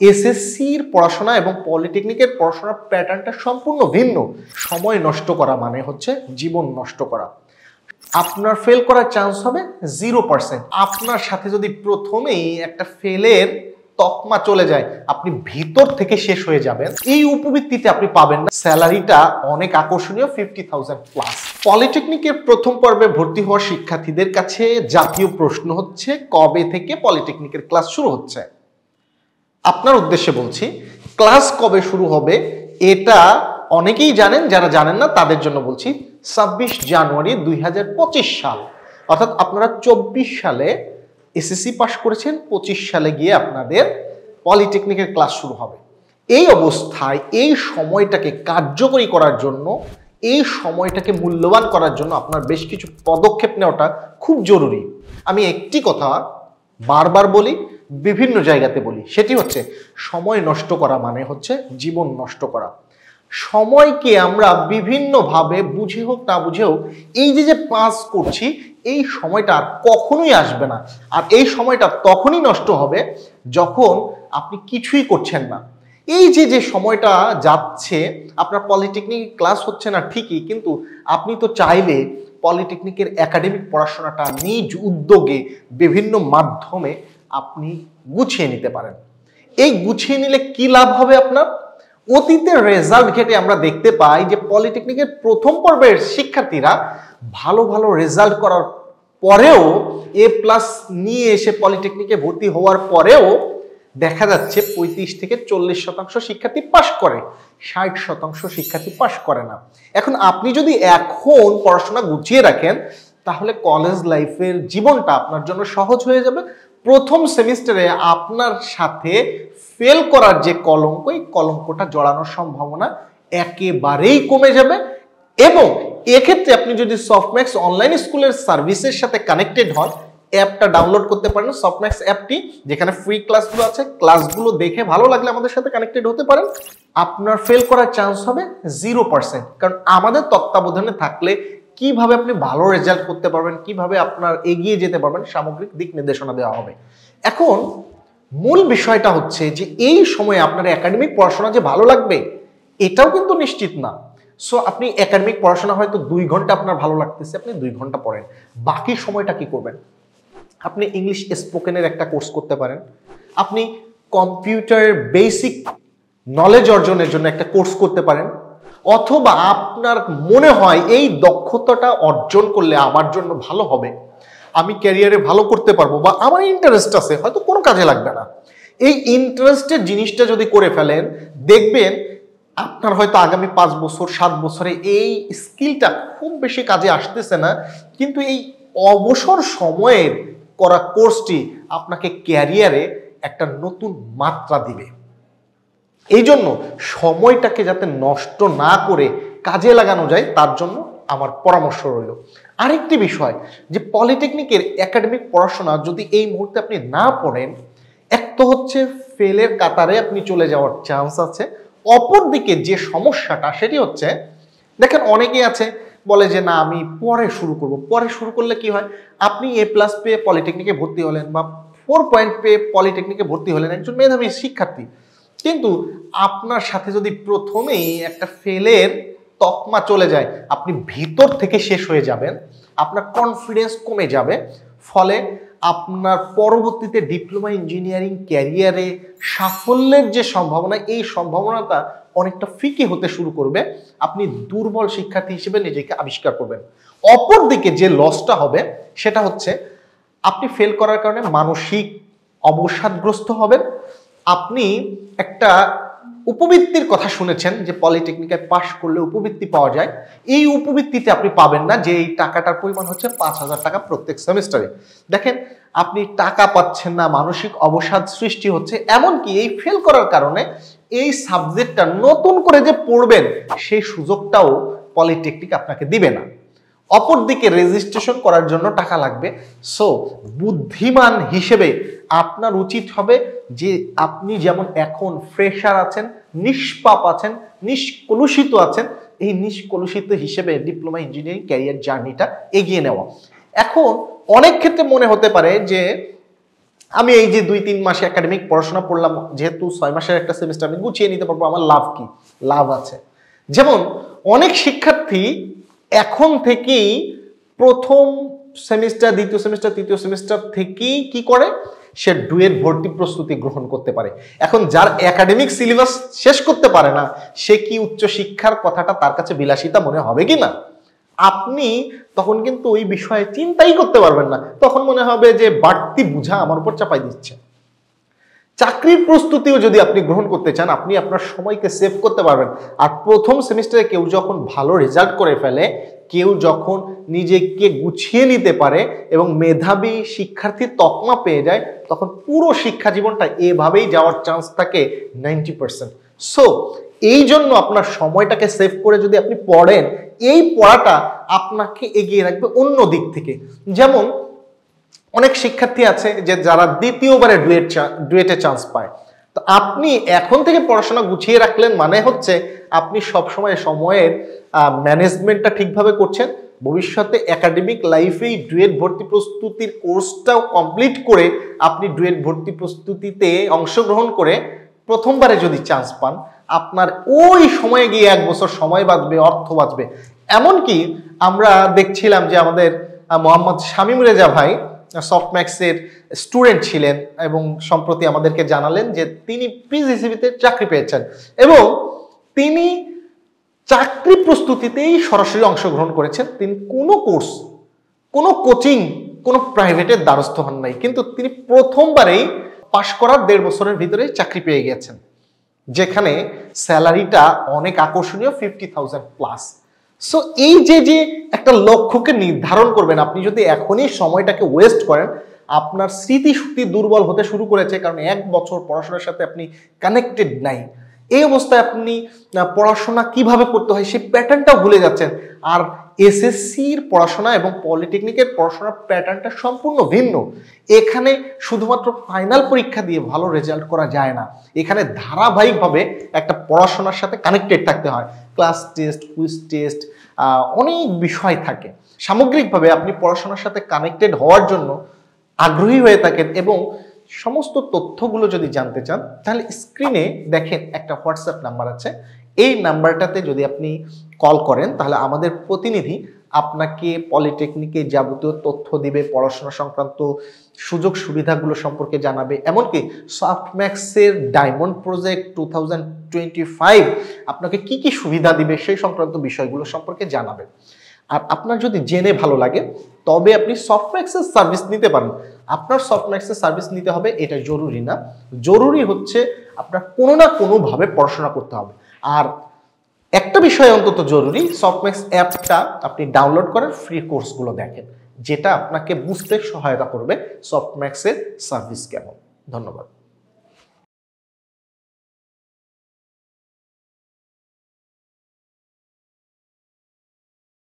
এসএসসির পড়াশোনা এবং পলিটেকনিকের পড়াশোনার প্যাটার্নটা সম্পূর্ণ ভিন্ন। সময় নষ্ট করা মানে হচ্ছে জীবন নষ্ট করা। আপনার ফেল করার চান্স হবে 0%। আপনার সাথে যদি প্রথমেই একটা ফেলের তকমা চলে যায়, আপনি ভিতর থেকে শেষ হয়ে যাবেন। এই উপবৃত্তিতে আপনি পাবেন না। স্যালারিটা অনেক আকর্ষণীয়, 50,000 প্লাস। পলিটেকনিকের প্রথম পর্বে ভর্তি হওয়া শিক্ষার্থীদের কাছে জাতীয় প্রশ্ন হচ্ছে, কবে থেকে পলিটেকনিকের ক্লাস শুরু হচ্ছে? আপনার উদ্দেশ্যে বলছি, ক্লাস কবে শুরু হবে এটা অনেকেই জানেন, যারা জানেন না তাদের জন্য বলছি। 26 জানুয়ারি 2025 সাল, অর্থাৎ আপনারা 24 সালে এসএসসি পাস করেছেন, 25 সালে গিয়ে আপনাদের পলিটেকনিকের ক্লাস শুরু হবে। এই অবস্থায় এই সময়টাকে কার্যকরী করার জন্য, এই সময়টাকে মূল্যবান করার জন্য আপনার বেশ কিছু পদক্ষেপ নেওয়াটা খুব জরুরি। আমি একটি কথা বারবার বলি, বিভিন্ন জায়গাতে বলি, সেটি হচ্ছে সময় নষ্ট করা মানে হচ্ছে জীবন নষ্ট করা। সময়কে আমরা বিভিন্নভাবে বুঝে হোক না বুঝে হোক এই যে পাস করছি, এই সময়টা আর কখনোই আসবে না। আর এই সময়টা তখনই নষ্ট হবে যখন আপনি কিছুই করছেন না। এই যে সময়টা যাচ্ছে, আপনার পলিটেকনিক ক্লাস হচ্ছে না ঠিকই, কিন্তু আপনি তো চাইলে পলিটেকনিকের একাডেমিক পড়াশোনাটা নিজ উদ্যোগে বিভিন্ন মাধ্যমে আপনি গুছিয়ে নিতে পারেন। এই গুছিয়ে নিলে কি লাভ হবে আপনার? অতীতের রেজাল্ট ঘেটে আমরা দেখতে পাই যে পলিটেকনিকের প্রথম পর্বের শিক্ষার্থীরা ভালো ভালো রেজাল্ট করার পরেও, A+ নিয়ে এসে পলিটেকনিকে ভর্তি হওয়ার পরেও দেখা যাচ্ছে 35 থেকে 40% শিক্ষার্থী পাশ করে, 60% শিক্ষার্থী পাশ করে না। এখন আপনি যদি এখন পড়াশোনা গুছিয়ে রাখেন, তাহলে কলেজ লাইফের জীবনটা আপনার জন্য সহজ হয়ে যাবে। প্রথম সেমিস্টারে আপনার সাথে ফেল করার যে কলঙ্ক, এই কলঙ্কটা জড়ানোর সম্ভাবনা একেবারেই কমে যাবে। এবং এক্ষেত্রে আপনি যদি সফটম্যাক্স অনলাইন স্কুলের সার্ভিসের সাথে কানেক্টেড হন, অ্যাপটা ডাউনলোড করতে পারেন, সফটম্যাক্স অ্যাপটি, যেখানে ফ্রি ক্লাসগুলো আছে। ক্লাসগুলো দেখে ভালো লাগলে আমাদের সাথে কানেক্টেড হতে পারেন। আপনার ফেল করার চান্স হবে 0%, কারণ আমাদের তত্ত্বাবধানে থাকলে কিভাবে আপনি ভালো রেজাল্ট করতে পারবেন, কিভাবে আপনার এগিয়ে যেতে পারবেন, সামগ্রিক দিক নির্দেশনা দেওয়া হবে। এখন মূল বিষয়টা হচ্ছে যে এই সময়ে আপনার একাডেমিক পড়াশোনা যে ভালো লাগবে এটাও কিন্তু নিশ্চিত না। সো আপনি একাডেমিক পড়াশোনা হয়তো 2 ঘন্টা আপনার ভালো লাগতেছে, আপনি 2 ঘন্টা পড়েন। বাকি সময়টা কি করবেন? আপনি ইংলিশ স্পোকেনের একটা কোর্স করতে পারেন, আপনি কম্পিউটারের বেসিক নলেজ অর্জনের জন্য একটা কোর্স করতে পারেন, অথবা আপনার মনে হয় এই দক্ষতাটা অর্জন করলে আমার জন্য ভালো হবে, আমি ক্যারিয়ারে ভালো করতে পারবো, বা আমার ইন্টারেস্ট আছে, হয়তো কোনো কাজে লাগবে না। এই ইন্টারেস্টের জিনিসটা যদি করে ফেলেন, দেখবেন আপনার হয়তো আগামী 5 বছর 7 বছরে এই স্কিলটা খুব বেশি কাজে আসতেছে না, কিন্তু এই অবসর সময়ের করা কোর্সটি আপনাকে ক্যারিয়ারে একটা নতুন মাত্রা দিবে। এই জন্য সময়টাকে যাতে নষ্ট না করে কাজে লাগানো যায়, তার জন্য আমার পরামর্শ রইল। আরেকটি বিষয়, যে পলিটেকনিকের একাডেমিক পড়াশোনা যদি এই মুহূর্তে আপনি না পড়েন, এক তো হচ্ছে ফেলের কাতারে আপনি চলে যাওয়ার চান্স আছে। অপরদিকে যে সমস্যাটা সেটি হচ্ছে, দেখেন অনেকেই আছে বলে যে না আমি পরে শুরু করব। পরে শুরু করলে কি হয়, আপনি A+ পেয়ে পলিটেকনিকে ভর্তি হলেন, বা 4 পয়েন্ট পেয়ে পলিটেকনিকে ভর্তি হলেন, একজন মেধাবী শিক্ষার্থী, কিন্তু আপনার সাথে যদি প্রথমেই একটা ফেলের তকমা চলে যায়, আপনি ভিতর থেকে শেষ হয়ে যাবেন, আপনার কনফিডেন্স কমে যাবে। ফলে আপনার পরবর্তীতে ডিপ্লোমা ইঞ্জিনিয়ারিং ক্যারিয়ারে সাফল্যের যে সম্ভাবনা, এই সম্ভাবনাটা অনেকটা ফিকে হতে শুরু করবে। আপনি দুর্বল শিক্ষার্থী হিসেবে নিজেকে আবিষ্কার করবেন। অপরদিকে যে লসটা হবে সেটা হচ্ছে, আপনি ফেল করার কারণে মানসিক অবসাদগ্রস্ত হবেন। আপনি একটা উপবৃত্তির কথা শুনেছেন যে পলিটেকনিকে পাশ করলে উপবৃত্তি পাওয়া যায়। এই উপবৃত্তিতে আপনি পাবেন না, যে এই টাকাটার পরিমাণ হচ্ছে 5,000 টাকা প্রত্যেক সেমিস্টারে। দেখেন আপনি টাকা পাচ্ছেন না, মানসিক অবসাদ সৃষ্টি হচ্ছে, এমনকি এই ফেল করার কারণে এই সাবজেক্টটা নতুন করে যে পড়বেন সেই সুযোগটাও পলিটেকনিক আপনাকে দিবে না। অপরদিকে রেজিস্ট্রেশন করার জন্য টাকা লাগবে। সো বুদ্ধিমান হিসেবে আপনার উচিত হবে যে আপনি যেমন এখন ফ্রেশার আছেন, নিষ্পাপ আছেন, নিষ্কলুষিত আছেন, এই নিষ্কলুষিত হিসেবে ডিপ্লোমা ইঞ্জিনিয়ারিং ক্যারিয়ার জার্নিটা এগিয়ে নেওয়া। এখন অনেক ক্ষেত্রে মনে হতে পারে যে আমি এই যে 2-3 মাসে একাডেমিক পড়াশোনা পড়লাম, যেহেতু 6 মাসের একটা সেমিস্টার আমি গুছিয়ে নিতে পারবো, আমার লাভ কি? লাভ আছে। যেমন অনেক শিক্ষার্থী এখন থেকেই প্রথম সেমিস্টার, দ্বিতীয় সেমিস্টার, তৃতীয় সেমিস্টার থেকেই কি করে, সে ডুয়েট ভর্তি প্রস্তুতি গ্রহণ করতে পারে। এখন যার একাডেমিক সিলেবাস শেষ করতে পারে না, সে কি উচ্চ শিক্ষার কথাটা তার কাছে বিলাসিতা মনে হবে কি না? আপনি তখন কিন্তু ওই বিষয়ে চিন্তাই করতে পারবেন না, তখন মনে হবে যে বাড়তি বোঝা আমার উপর চাপাই দিচ্ছে। চাকরির প্রস্তুতিও যদি আপনি গ্রহণ করতে চান, আপনি আপনার সময়কে সেভ করতে পারবেন। আর প্রথম সেমিস্টারে কেউ যখন ভালো রেজাল্ট করে ফেলে, কেউ যখন নিজেকে গুছিয়ে নিতে পারে এবং মেধাবী শিক্ষার্থীর তকমা পেয়ে যায়, তখন পুরো শিক্ষা জীবনটা এভাবেই যাওয়ার চান্স থাকে 90%। সো এই জন্য আপনার সময়টাকে সেভ করে যদি আপনি পড়েন, এই পড়াটা আপনাকে এগিয়ে রাখবে অন্য দিক থেকে। যেমন অনেক শিক্ষার্থী আছে যে যারা দ্বিতীয়বারে ডুয়েটে চান্স পায়। তো আপনি এখন থেকে পড়াশোনা গুছিয়ে রাখলেন মানে হচ্ছে আপনি সবসময় সময়ের ম্যানেজমেন্টটা ঠিকভাবে করছেন। ভবিষ্যতে একাডেমিক লাইফেই ডুয়েট ভর্তি প্রস্তুতির কোর্সটাও কমপ্লিট করে আপনি ডুয়েট ভর্তি প্রস্তুতিতে অংশগ্রহণ করে প্রথমবারে যদি চান্স পান, আপনার ওই সময়ে গিয়ে 1 বছর সময় বাঁচবে, অর্থ বাঁচবে। এমনকি আমরা দেখছিলাম যে আমাদের মোহাম্মদ শামীম রেজা ভাই সফটম্যাক্সের স্টুডেন্ট ছিলেন এবং সম্প্রতি আমাদেরকে জানালেন যে তিনি পিজিসিবিতে চাকরি পেয়েছেন এবং তিনি চাকরি প্রস্তুতিতেই সরাসরি অংশগ্রহণ করেছেন। তিনি কোনো কোর্স, কোনো কোচিং, কোনো প্রাইভেটের দ্বারস্থ হন নাই, কিন্তু তিনি প্রথমবারেই পাশ করার 1.5 বছরের ভিতরে চাকরি পেয়ে গেছেন, যেখানে স্যালারিটা অনেক আকর্ষণীয়, 50,000 প্লাস। সো এই যে একটা লক্ষ্যকে নির্ধারণ করবেন, আপনি যদি এখনই সময়টাকে ওয়েস্ট করেন, আপনার স্মৃতিশক্তি দুর্বল হতে শুরু করেছে, কারণ 1 বছর পড়াশোনার সাথে আপনি কানেক্টেড নাই। এই অবস্থায় আপনি পড়াশোনা কিভাবে করতে হয় সেই প্যাটার্নটাও ভুলে যাচ্ছেন। আর এসএসসির পড়াশোনা এবং পলিটেকনিকের পড়াশোনার প্যাটার্নটা সম্পূর্ণ ভিন্ন। এখানে শুধুমাত্র ফাইনাল পরীক্ষা দিয়ে ভালো রেজাল্ট করা যায় না, এখানে ধারাবাহিকভাবে একটা পড়াশোনার সাথে কানেক্টেড থাকতে হয়। ক্লাস টেস্ট, কুইজ টেস্ট, অনেক বিষয় থাকে। সামগ্রিকভাবে আপনি পড়াশোনার সাথে কানেক্টেড হওয়ার জন্য আগ্রহী হয়ে থাকেন এবং সমস্ত তথ্যগুলো যদি জানতে চান, তাহলে স্ক্রিনে দেখেন একটা হোয়াটসঅ্যাপ নাম্বার আছে। এই নাম্বারটাতে যদি আপনি কল করেন, তাহলে আমাদের প্রতিনিধি আপনাকে পলিটেকনিকে যাবতীয় তথ্য দিবে, পড়াশোনা সংক্রান্ত সুযোগ সুবিধাগুলো সম্পর্কে জানাবে, এমনকি সফটম্যাক্সের ডায়মন্ড প্রজেক্ট 2025 আপনাকে কি কি সুবিধা দিবে সেই সংক্রান্ত বিষয়গুলো সম্পর্কে জানাবে। আর আপনার যদি জেনে ভালো লাগে, তবে আপনি সফটম্যাক্সের সার্ভিস নিতে পারেন। আপনার সফটম্যাক্সের সার্ভিস নিতে হবে এটা জরুরি না, জরুরি হচ্ছে আপনার কোনো না কোনোভাবে পড়াশোনা করতে হবে। আর একটা বিষয় অন্তত জরুরি, সফটম্যাক্স অ্যাপটা আপনি ডাউনলোড করেন, ফ্রি কোর্সগুলো দেখেন, যেটা আপনাকে বুঝতে সহায়তা করবে সফটম্যাক্সের সার্ভিস কেমন। ধন্যবাদ।